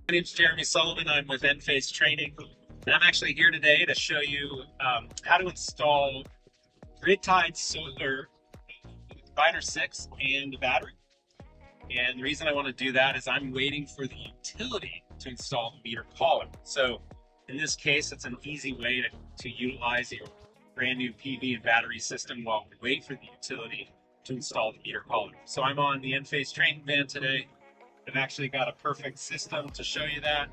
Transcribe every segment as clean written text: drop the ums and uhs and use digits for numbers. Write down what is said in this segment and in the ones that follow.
My name's Jeremy Sullivan. I'm with Enphase Training. And I'm actually here today to show you how to install grid-tied solar Combiner 6 and the battery. And the reason I want to do that is I'm waiting for the utility to install the meter collar. So in this case, it's an easy way to utilize your brand new PV and battery system while we wait for the utility to install the meter collar. So I'm on the Enphase Training van today. I've actually got a perfect system to show you that.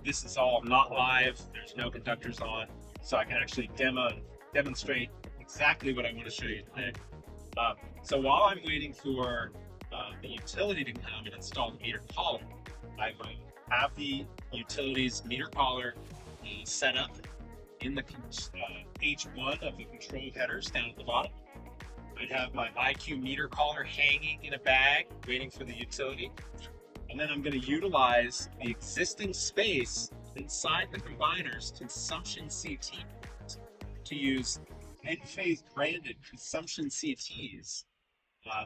This is all not live. There's no conductors on, so I can actually demonstrate exactly what I want to show you today. So while I'm waiting for the utility to come and install the meter collar, I will have the utility's meter collar set up in the H1 of the control headers down at the bottom. I'd have my IQ meter collar hanging in a bag, waiting for the utility. And then I'm going to utilize the existing space inside the combiner's consumption CT to use Enphase branded consumption CTs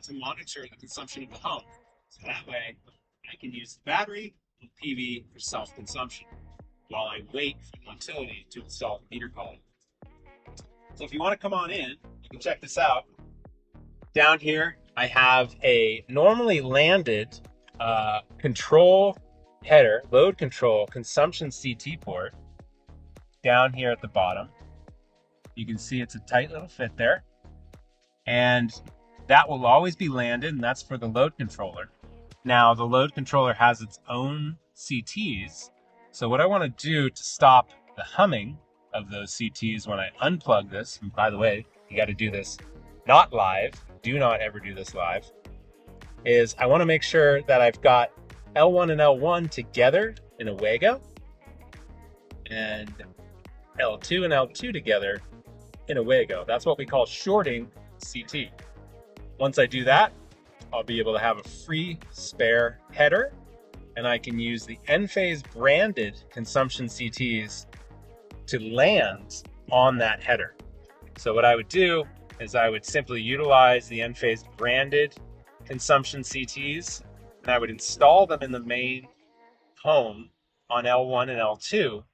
to monitor the consumption of the home. So that way I can use the battery and PV for self-consumption while I wait for the utility to install the meter collar. So if you want to come on in, you can check this out. Down here, I have a normally landed control header, load control, consumption CT port down here at the bottom. You can see it's a tight little fit there. And that will always be landed, and that's for the load controller. Now, the load controller has its own CTs. So what I want to do to stop the humming of those CTs when I unplug this, and by the way, you got to do this not live, do not ever do this live, is I want to make sure that I've got L1 and L1 together in a Wago and L2 and L2 together in a Wago. That's what we call shorting CT. Once I do that, I'll be able to have a free spare header, and I can use the Enphase branded consumption CTs to land on that header. So what I would do is I would simply utilize the Enphase branded consumption CTs, and I would install them in the main home on L1 and L2,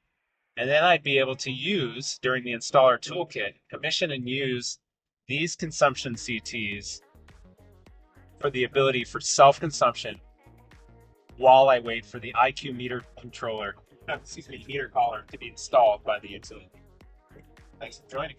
and then I'd be able to use, during the installer toolkit, commission and use these consumption CTs for the ability for self-consumption while I wait for the IQ meter controller, meter collar to be installed by the utility. Thanks for joining.